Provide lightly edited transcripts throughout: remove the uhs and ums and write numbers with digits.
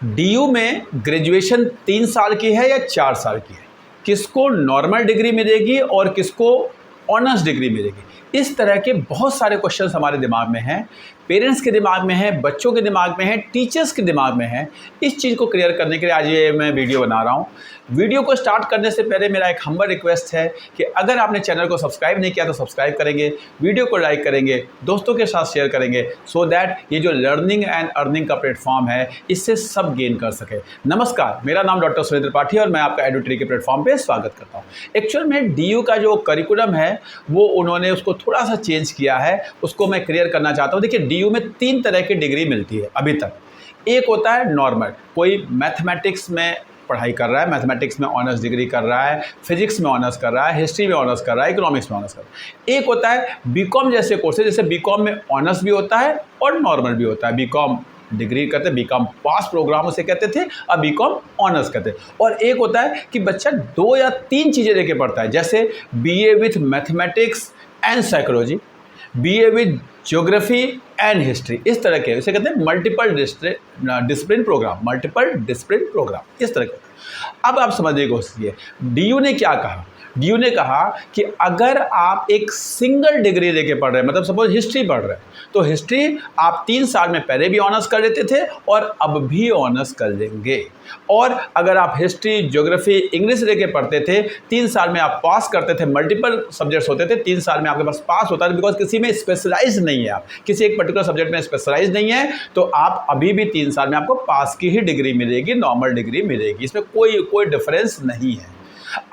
DU में graduation 3 साल की है या 4 साल की है, किसको नॉर्मल डिग्री मिलेगी और किसको ऑनर्स डिग्री मिलेगी। इस तरह के बहुत सारे क्वेश्चंस हमारे दिमाग में हैं, पेरेंट्स के दिमाग में है, बच्चों के दिमाग में है, टीचर्स के दिमाग में है। इस चीज़ को क्लियर करने के लिए आज ये मैं वीडियो बना रहा हूँ। वीडियो को स्टार्ट करने से पहले मेरा एक हम्बल रिक्वेस्ट है कि अगर आपने चैनल को सब्सक्राइब नहीं किया तो सब्सक्राइब करेंगे, वीडियो को लाइक करेंगे, दोस्तों के साथ शेयर करेंगे, सो दैट ये जो लर्निंग एंड अर्निंग का प्लेटफॉर्म है इससे सब गेन कर सके। नमस्कार, मेरा नाम डॉक्टर सुरेंद्र त्रिपाठी और मैं आपका एडुट्री के प्लेटफॉर्म पे स्वागत करता हूँ। एक्चुअल में डीयू का जो करिकुलम है वो उन्होंने उसको थोड़ा सा चेंज किया है, उसको मैं क्लियर करना चाहता हूँ। देखिए, डीयू में 3 तरह की डिग्री मिलती है अभी तक। एक होता है नॉर्मल, कोई मैथमेटिक्स में पढ़ाई कर रहा है, मैथमेटिक्स में ऑनर्स डिग्री कर रहा है, फिजिक्स में ऑनर्स कर रहा है, हिस्ट्री में ऑनर्स कर रहा है, इकोनॉमिक्स में ऑनर्स कर रहा है। एक होता है बीकॉम जैसे कोर्सेज, जैसे बीकॉम में ऑनर्स भी होता है और नॉर्मल भी होता है। बीकॉम डिग्री कहते हैं, बीकॉम पास प्रोग्राम उसे कहते थे, अब बीकॉम ऑनर्स कहते हैं। और एक होता है कि बच्चा 2 या 3 चीज़ें लेके पढ़ता है, जैसे BA with mathematics and psychology, BA with geography and history. इस तरह के इसे कहते हैं multiple discipline programme, multiple discipline programme, इस तरह के। अब आप समझने की कोशिश कीजिए, डीयू ने क्या कहा। डीयू ने कहा कि अगर आप एक सिंगल डिग्री लेके पढ़ रहे हैं, मतलब सपोज हिस्ट्री पढ़ रहे हैं, तो हिस्ट्री आप 3 साल में पहले भी ऑनर्स कर लेते थे और अब भी ऑनर्स कर लेंगे। और अगर आप हिस्ट्री, ज्योग्राफी, इंग्लिश लेके पढ़ते थे, 3 साल में आप पास करते थे, मल्टीपल सब्जेक्ट्स होते थे, 3 साल में आपके पास पास होता था, बिकॉज किसी में स्पेशलाइज नहीं है, आप किसी एक पर्टिकुलर सब्जेक्ट में स्पेशलाइज नहीं है, तो आप अभी भी 3 साल में आपको पास की ही डिग्री मिलेगी, नॉर्मल डिग्री मिलेगी। इसमें कोई डिफरेंस नहीं है।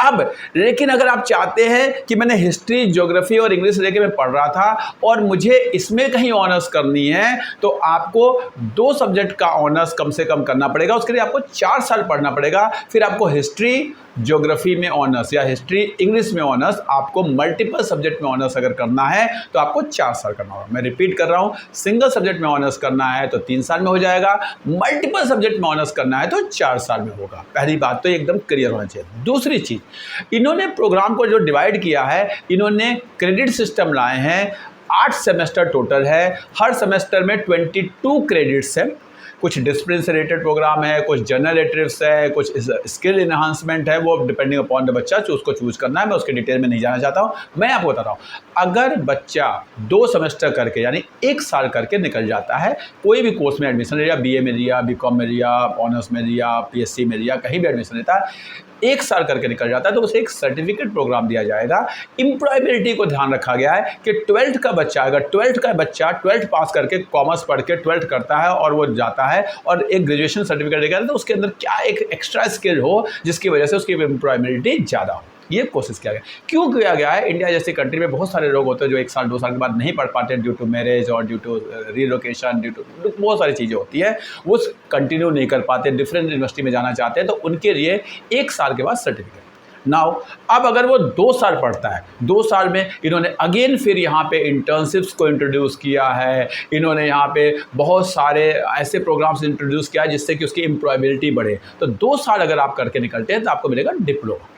अब लेकिन अगर आप चाहते हैं कि मैंने हिस्ट्री, ज्योग्राफी और इंग्लिश लेके मैं पढ़ रहा था और मुझे इसमें कहीं ऑनर्स करनी है, तो आपको 2 सब्जेक्ट का ऑनर्स कम से कम करना पड़ेगा। उसके लिए आपको 4 साल पढ़ना पड़ेगा। फिर आपको हिस्ट्री, ज्योग्राफी में ऑनर्स या हिस्ट्री, इंग्लिश में ऑनर्स, आपको मल्टीपल सब्जेक्ट में ऑनर्स अगर करना है तो आपको 4 साल करना होगा। मैं रिपीट कर रहा हूँ, सिंगल सब्जेक्ट में ऑनर्स करना है तो 3 साल में हो जाएगा, मल्टीपल सब्जेक्ट में ऑनर्स करना है तो 4 साल में होगा। पहली बात तो एकदम क्लियर होना चाहिए। दूसरी चीज़, इन्होंने प्रोग्राम को जो डिवाइड किया है, इन्होंने क्रेडिट सिस्टम लाए हैं। 8 सेमेस्टर टोटल है, हर सेमेस्टर में 22 क्रेडिट्स हैं। कुछ डिसिप्लिन से रिलेटेड प्रोग्राम है, कुछ जनरलेटिव्स है, कुछ स्किल इन्हांसमेंट है, वो डिपेंडिंग अपॉन द बच्चा उसको चूज़ करना है। मैं उसके डिटेल में नहीं जाना चाहता हूँ, मैं आपको बता रहा हूँ। अगर बच्चा 2 सेमेस्टर करके यानी 1 साल करके निकल जाता है, कोई भी कोर्स में एडमिशन लिया, बीए में लिया, बीकॉम में लिया, ऑनर्स में लिया, पीएससी में लिया, कहीं भी एडमिशन लेता है, 1 साल करके निकल जाता है, तो उसे एक सर्टिफिकेट प्रोग्राम दिया जाएगा। एम्प्लॉयबिलिटी को ध्यान रखा गया है कि 12th का बच्चा, अगर 12th का बच्चा 12th पास करके कॉमर्स पढ़ के 12th करता है और वो जाता है और एक ग्रेजुएशन सर्टिफिकेट लेकर, तो उसके अंदर क्या एक एक्स्ट्रा स्किल हो जिसकी वजह से उसकी एम्प्लॉयबिलिटी ज़्यादा हो। ये कोशिश किया गया। क्यों किया गया है? इंडिया जैसी कंट्री में बहुत सारे लोग होते हैं जो 1 साल 2 साल के बाद नहीं पढ़ पाते, ड्यू टू मैरिज और due to relocation, due to बहुत सारी चीज़ें होती है, वो कंटिन्यू नहीं कर पाते, डिफरेंट यूनिवर्सिटी में जाना चाहते हैं, तो उनके लिए 1 साल के बाद सर्टिफिकेट। नाउ अब अगर वो 2 साल पढ़ता है, 2 साल में इन्होंने अगेन फिर यहाँ पे इंटर्नशिप्स को इंट्रोड्यूस किया है, इन्होंने यहाँ पे बहुत सारे ऐसे प्रोग्राम्स इंट्रोड्यूस किया है जिससे कि उसकी एम्प्लॉयबिलिटी बढ़े। तो 2 साल अगर आप करके निकलते हैं तो आपको मिलेगा डिप्लोमा।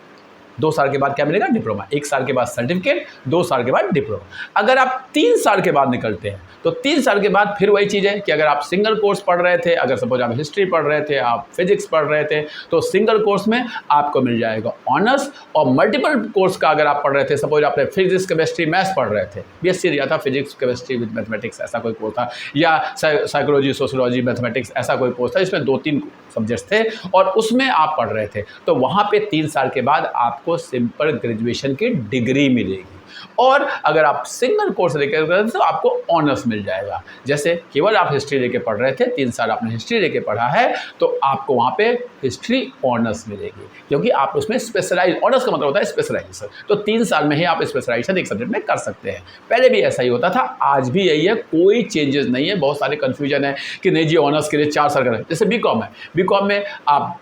2 साल के बाद क्या मिलेगा? डिप्लोमा। 1 साल के बाद सर्टिफिकेट, 2 साल के बाद डिप्लोमा। अगर आप 3 साल के बाद निकलते हैं तो 3 साल के बाद फिर वही चीज़ है कि अगर आप सिंगल कोर्स पढ़ रहे थे, अगर सपोज आप हिस्ट्री पढ़ रहे थे, आप फिजिक्स पढ़ रहे थे, तो सिंगल कोर्स में आपको मिल जाएगा ऑनर्स। और मल्टीपल कोर्स का अगर आप पढ़ रहे थे, सपोज आपने फिजिक्स, केमिस्ट्री, मैथ्स पढ़ रहे थे, बीएससी लिया था, फिजिक्स, केमिस्ट्री विद मैथमेटिक्स ऐसा कोई कोर्स था, या साइकोलॉजी, सोशियोलॉजी, मैथमेटिक्स ऐसा कोई कोर्स था जिसमें 2-3 सब्जेक्ट्स थे और उसमें आप पढ़ रहे थे, तो वहाँ पे 3 साल के बाद आपको सिंपल ग्रेजुएशन की डिग्री मिलेगी। और अगर आप सिंगल कोर्स लेकर तो आपको ऑनर्स मिल जाएगा। जैसे केवल आप हिस्ट्री लेके पढ़ रहे थे, 3 साल आपने हिस्ट्री लेके पढ़ा है, तो आपको वहाँ पे हिस्ट्री ऑनर्स मिलेगी, क्योंकि आप उसमें स्पेशलाइज, ऑनर्स का मतलब होता है स्पेशलाइजेशन, तो 3 साल में ही आप स्पेशलाइजेशन एक सब्जेक्ट में कर सकते हैं। पहले भी ऐसा ही होता था, आज भी यही है, कोई चेंजेस नहीं है। बहुत सारे कन्फ्यूजन है कि नहीं जी ऑनर्स के लिए 4 साल करें, जैसे बीकॉम है, बीकॉम में आप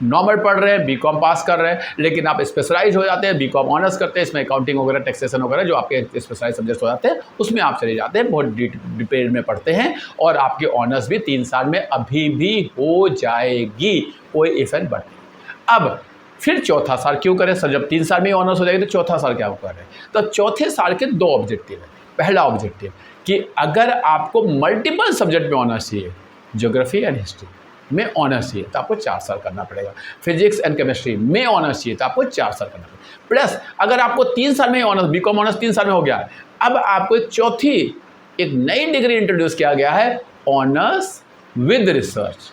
नॉर्मल पढ़ रहे हैं, बीकॉम पास कर रहे हैं, लेकिन आप स्पेशलाइज हो जाते हैं, बीकॉम ऑनर्स करते हैं, इसमें अकाउंटिंग वगैरह, टैक्सेशन वगैरह जो आपके स्पेशलाइज सब्जेक्ट हो जाते हैं, उसमें आप चले जाते हैं, बहुत डिटेल में पढ़ते हैं और आपकी ऑनर्स भी 3 साल में अभी भी हो जाएगी, कोई इफेक्ट बट नहीं। अब फिर 4था साल क्यों करें सर? जब 3 साल में ऑनर्स हो जाएगी तो 4था साल क्या कर रहे हैं? तो 4थे साल के 2 ऑब्जेक्टिव है। पहला ऑब्जेक्टिव कि अगर आपको मल्टीपल सब्जेक्ट में ऑनर्स चाहिए, ज्योग्राफी एंड हिस्ट्री, में ऑनर्स चाहिए तो आपको 4 साल करना पड़ेगा, फिजिक्स एंड केमिस्ट्री में ऑनर्स चाहिए तो आपको 4 साल करना पड़ेगा। प्लस अगर आपको 3 साल में ऑनर्स, बीकॉम ऑनर्स 3 साल में हो गया, अब आपको एक चौथी एक नई डिग्री इंट्रोड्यूस किया गया है, honours with research,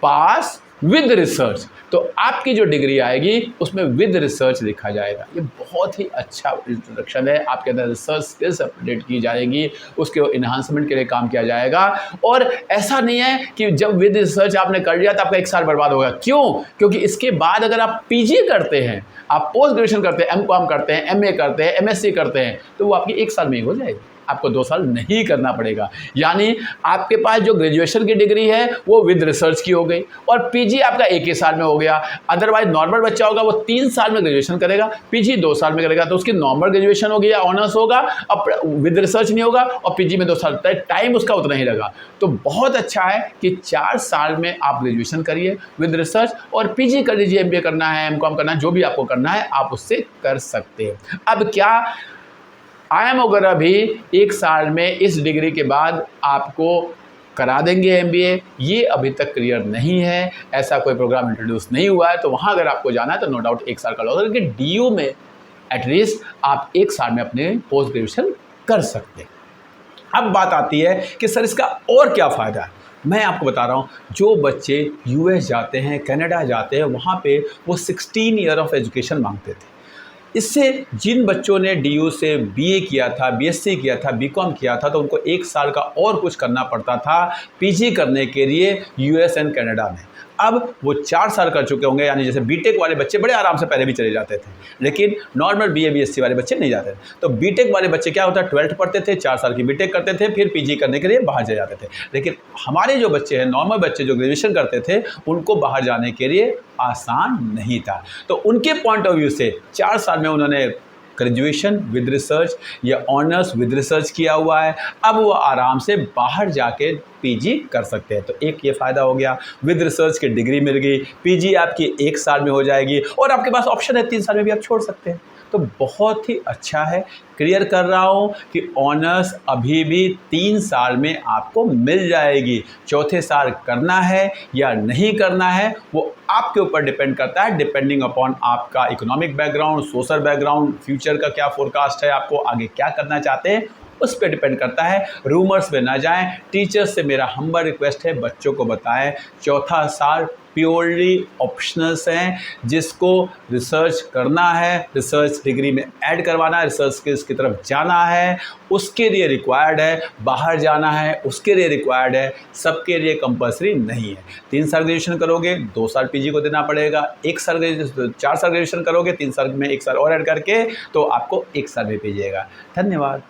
pass with research. तो आपकी जो डिग्री आएगी उसमें विद रिसर्च लिखा जाएगा। ये बहुत ही अच्छा इंट्रोडक्शन है, आपके अंदर रिसर्च स्किल्स अपडेट की जाएगी, उसके इन्हांसमेंट के लिए काम किया जाएगा। और ऐसा नहीं है कि जब विद रिसर्च आपने कर लिया तो आपका 1 साल बर्बाद होगा। क्यों? क्योंकि इसके बाद अगर आप पीजी करते हैं, आप पोस्ट ग्रेजुएशन करते हैं, एमकॉम करते हैं, एमए करते हैं, एमएससी करते हैं, तो वो आपकी 1 साल में ही हो जाएगी, आपको 2 साल नहीं करना पड़ेगा। यानी आपके पास जो ग्रेजुएशन की डिग्री है वो विद रिसर्च की हो गई और पीजी आपका 1 ही साल में हो गया। अदरवाइज नॉर्मल बच्चा होगा वो 3 साल में ग्रेजुएशन करेगा, पीजी 2 साल में करेगा, तो उसकी नॉर्मल ग्रेजुएशन होगी या ऑनर्स होगा, अब विद रिसर्च नहीं होगा और पीजी में 2 साल, टाइम उसका उतना ही लगा। तो बहुत अच्छा है कि 4 साल में आप ग्रेजुएशन करिए विद रिसर्च और पीजी कर लीजिए, एमबीए करना है, एमकॉम करना है, जो भी आपको करना है आप उससे कर सकते हैं। अब क्या IIM वगैरह भी 1 साल में इस डिग्री के बाद आपको करा देंगे एमबीए, ये अभी तक क्लियर नहीं है, ऐसा कोई प्रोग्राम इंट्रोड्यूस नहीं हुआ है। तो वहाँ अगर आपको जाना है तो नो डाउट 1 साल का लॉस, लेकिन डीयू में एटलीस्ट आप 1 साल में अपने पोस्ट ग्रेजुएशन कर सकते हैं। अब बात आती है कि सर इसका और क्या फ़ायदा है। मैं आपको बता रहा हूँ, जो बच्चे US जाते हैं, कनाडा जाते हैं, वहाँ पे वो 16 ईयर ऑफ एजुकेशन मांगते थे। इससे जिन बच्चों ने डीयू से बीए किया था, बीएससी किया था, बीकॉम किया था, तो उनको 1 साल का और कुछ करना पड़ता था पीजी करने के लिए US एंड कनाडा में। अब वो 4 साल कर चुके होंगे, यानी जैसे बीटेक वाले बच्चे बड़े आराम से पहले भी चले जाते थे, लेकिन नॉर्मल बीए बीएससी वाले बच्चे नहीं जाते थे। तो बीटेक वाले बच्चे क्या होता है, 12th पढ़ते थे, 4 साल की बीटेक करते थे, फिर पीजी करने के लिए बाहर चले जाते थे। लेकिन हमारे जो बच्चे हैं, नॉर्मल बच्चे जो ग्रेजुएशन करते थे, उनको बाहर जाने के लिए आसान नहीं था। तो उनके पॉइंट ऑफ व्यू से 4 साल में उन्होंने ग्रेजुएशन विद रिसर्च या ऑनर्स विद रिसर्च किया हुआ है, अब वो आराम से बाहर जाके पीजी कर सकते हैं। तो एक ये फ़ायदा हो गया, विद रिसर्च की डिग्री मिल गई, पीजी आपकी 1 साल में हो जाएगी और आपके पास ऑप्शन है 3 साल में भी आप छोड़ सकते हैं। तो बहुत ही अच्छा है। क्लियर कर रहा हूँ कि ऑनर्स अभी भी 3 साल में आपको मिल जाएगी। चौथे साल करना है या नहीं करना है वो आपके ऊपर डिपेंड करता है, डिपेंडिंग अपॉन आपका economic background, social background, future का क्या फोरकास्ट है, आपको आगे क्या करना चाहते हैं, उस पर डिपेंड करता है। रूमर्स में ना जाएं। टीचर्स से मेरा हम्बल रिक्वेस्ट है, बच्चों को बताएं चौथा साल प्योरली ऑप्शनल्स हैं, जिसको रिसर्च करना है, रिसर्च डिग्री में ऐड करवाना है, रिसर्च स्किल्स की तरफ जाना है, उसके लिए रिक्वायर्ड है, बाहर जाना है उसके लिए रिक्वायर्ड है, सबके लिए कंपल्सरी नहीं है। 3 साल ग्रेजुएशन करोगे 2 साल पीजी को देना पड़ेगा, 1 साल 4 साल ग्रेजुएशन करोगे 3 साल में 1 साल और ऐड करके तो आपको 1 साल में पीजिएगा। धन्यवाद।